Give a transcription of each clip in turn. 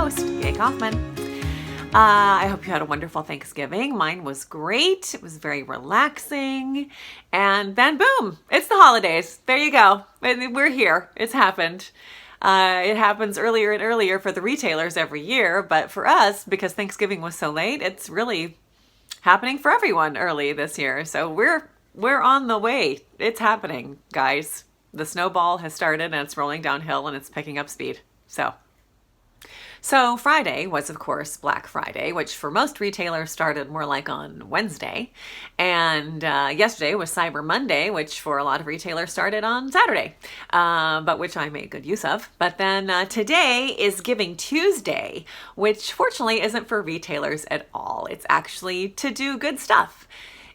host, Gaye Kaufman. I hope you had a wonderful Thanksgiving. Mine was great. It was very relaxing. And then boom, it's the holidays. There you go. We're here. It's happened. It happens earlier and earlier for the retailers every year, but for us, because Thanksgiving was so late, it's really happening for everyone early this year. So we're on the way. It's happening, guys. The snowball has started and it's rolling downhill and it's picking up speed. So Friday was, of course, Black Friday, which for most retailers started more like on Wednesday. And yesterday was Cyber Monday, which for a lot of retailers started on Saturday, but which I made good use of. But then today is Giving Tuesday, which fortunately isn't for retailers at all. It's actually to do good stuff.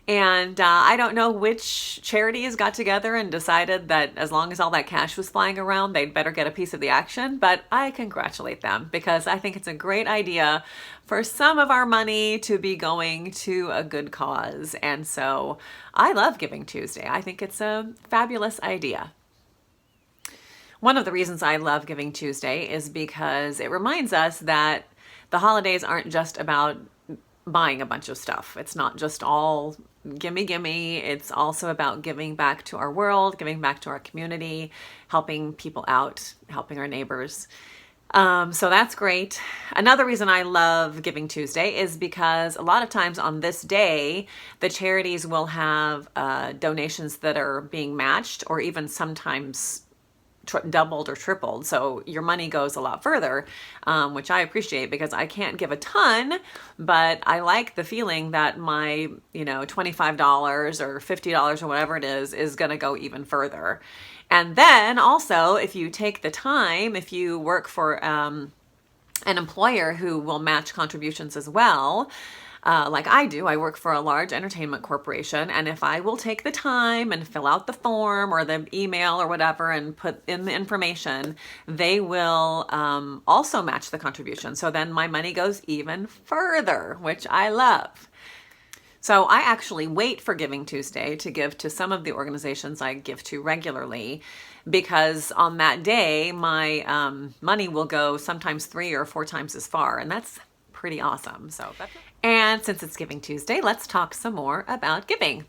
And I don't know which charities got together and decided that as long as all that cash was flying around, they'd better get a piece of the action. But I congratulate them because I think it's a great idea for some of our money to be going to a good cause. And so I love Giving Tuesday. I think it's a fabulous idea. One of the reasons I love Giving Tuesday is because it reminds us that the holidays aren't just about buying a bunch of stuff. It's not just all gimme. It's also about giving back to our world, giving back to our community, helping people out, helping our neighbors. So that's great. Another reason I love Giving Tuesday is because a lot of times on this day, the charities will have donations that are being matched or even sometimes doubled or tripled. So your money goes a lot further, which I appreciate because I can't give a ton, but I like the feeling that my, $25 or $50 or whatever it is going to go even further. And then also, if you take the time, if you work for an employer who will match contributions as well, like I do, I work for a large entertainment corporation, and if I will take the time and fill out the form or the email or whatever and put in the information, they will also match the contribution. So then my money goes even further, which I love. So I actually wait for Giving Tuesday to give to some of the organizations I give to regularly, because on that day, my money will go sometimes 3 or 4 times as far, and that's pretty awesome. And since it's Giving Tuesday, let's talk some more about giving.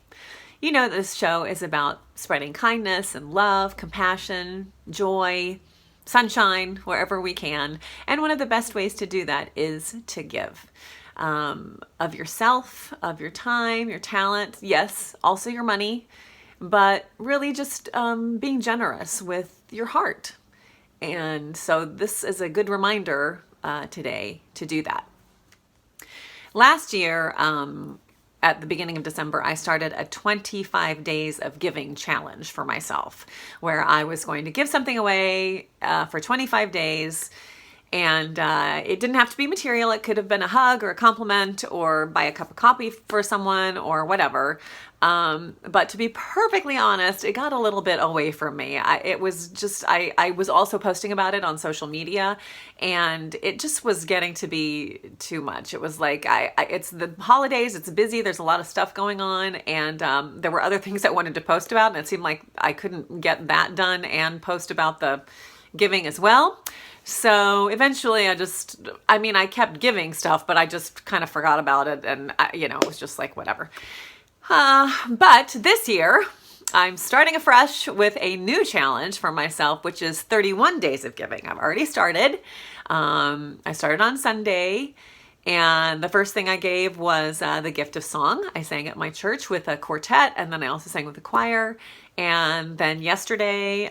You know, this show is about spreading kindness and love, compassion, joy, sunshine, wherever we can. And one of the best ways to do that is to give. Of yourself, of your time, your talent, yes, also your money, but really just being generous with your heart. And so this is a good reminder today to do that. Last year, at the beginning of December, I started a 25 days of giving challenge for myself, where I was going to give something away for 25 days. And it didn't have to be material. It could have been a hug or a compliment or buy a cup of coffee for someone or whatever. But to be perfectly honest, it got a little bit away from me. I was also posting about it on social media, and it just was getting to be too much. It was like, it's the holidays, it's busy, there's a lot of stuff going on, and there were other things I wanted to post about, and it seemed like I couldn't get that done and post about the giving as well. So eventually I kept giving stuff, but I just kind of forgot about it. And, it was just like, whatever. But this year, I'm starting afresh with a new challenge for myself, which is 31 days of giving. I've already started. I started on Sunday. And the first thing I gave was the gift of song. I sang at my church with a quartet, and then I also sang with a choir. And then yesterday,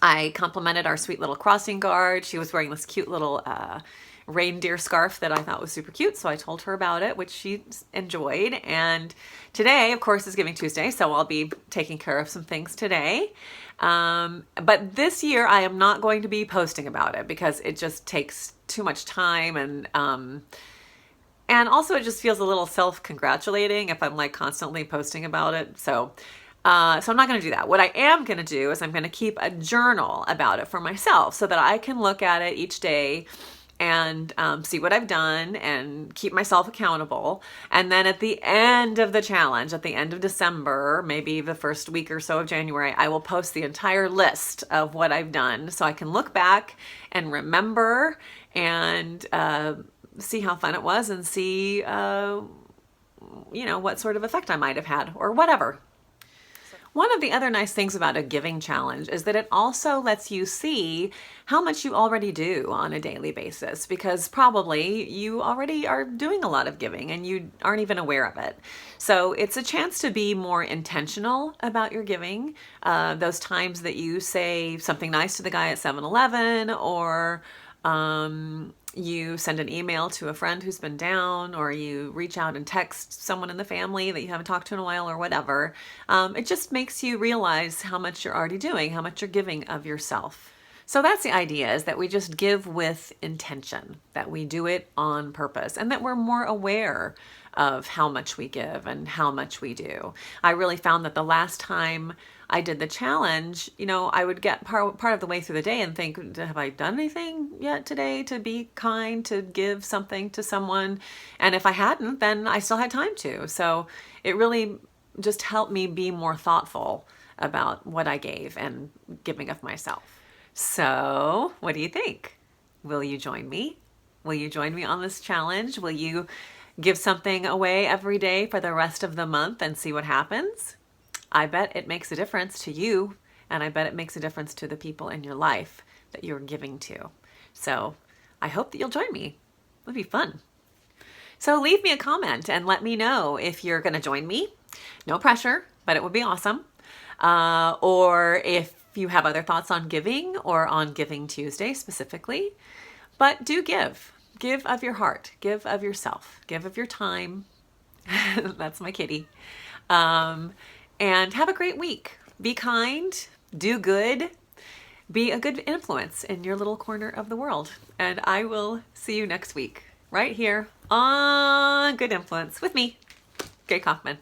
I complimented our sweet little crossing guard. She was wearing this cute little reindeer scarf that I thought was super cute, so I told her about it, which she enjoyed. And today, of course, is Giving Tuesday, so I'll be taking care of some things today. But this year, I am not going to be posting about it because it just takes too much time, and also it just feels a little self-congratulating if I'm like constantly posting about it. So I'm not going to do that. What I am going to do is I'm going to keep a journal about it for myself so that I can look at it each day and see what I've done and keep myself accountable. And then at the end of the challenge, at the end of December, maybe the first week or so of January, I will post the entire list of what I've done so I can look back and remember and see how fun it was and see, what sort of effect I might have had or whatever. One of the other nice things about a giving challenge is that it also lets you see how much you already do on a daily basis, because probably you already are doing a lot of giving and you aren't even aware of it. So it's a chance to be more intentional about your giving. Those times that you say something nice to the guy at 7-Eleven, or you send an email to a friend who's been down, or you reach out and text someone in the family that you haven't talked to in a while, or whatever. It just makes you realize how much you're already doing, how much you're giving of yourself. So that's the idea, is that we just give with intention, that we do it on purpose, and that we're more aware of how much we give and how much we do. I really found that the last time I did the challenge, I would get part of the way through the day and think, have I done anything yet today to be kind, to give something to someone? And if I hadn't, then I still had time to. So it really just helped me be more thoughtful about what I gave and giving of myself. So what do you think? Will you join me? Will you join me on this challenge? Will you give something away every day for the rest of the month and see what happens? I bet it makes a difference to you, and I bet it makes a difference to the people in your life that you're giving to. So I hope that you'll join me. It'll be fun. So leave me a comment and let me know if you're going to join me. No pressure, but it would be awesome. Or if you have other thoughts on giving, or on Giving Tuesday specifically. But do give. Give of your heart. Give of yourself. Give of your time. That's my kitty. And have a great week. Be kind. Do good. Be a good influence in your little corner of the world. And I will see you next week, right here on Good Influence with me, Gaye Kaufman.